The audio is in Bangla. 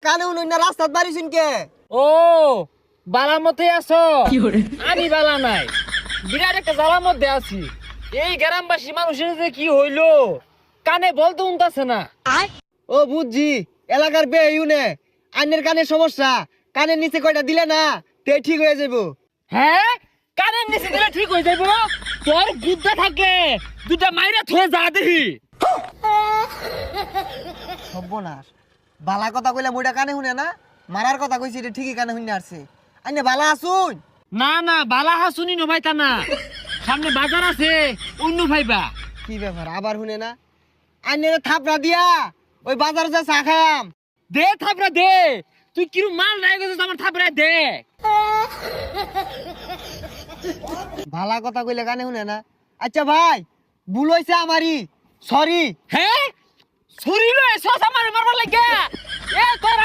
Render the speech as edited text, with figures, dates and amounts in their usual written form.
কানে শুনুন না রাস্তাত বাড়িছেন কে? ও বালার মধ্যে আছো? আমি বালা নাই, বিরাট একটা জ্বালার মধ্যে আছি। এই গ্রামবাসী মানুষের যে কি হইলো, কানে বলতে উনতাছে না। ও বুঝছি, এলাকার বে ইউনে আইনের কানের সমস্যা, কানের নিচে কয়টা দিলে না তে ঠিক হয়ে যাবো। হ্যাঁ, কানের নিচে দিলে ঠিক হয়ে যাবো? তোর গুদ্দা থাকে দুটা মাইরা থয়ে যা দেখি। সর্বনাশ, বালা কথা কইলে মোটা কানে শুনে না, মারার কথা কইছি এটা ঠিকই কানে শুনে আসছে। আইনে বালা আসুন। না না, বালা হাসুনি নমাইতা না, সামনে বাজার আছে, অন্য ভাইবা। কি ব্যাপার আবার শুনে না? আইনের থাপড়া দিয়া ওই বাজারে যা চা খায়াম। দে থাপড়া দে, তুই কিরম মাল নাই গেছিস আমার থাপড়া দে। ভালা কথা কইলে কানে শুনে না। আচ্ছা ভাই, ভুল হইছে আমারই, সরি। হ্যাঁ, শরীর এসে আমার মারবার লাগে। এ তোর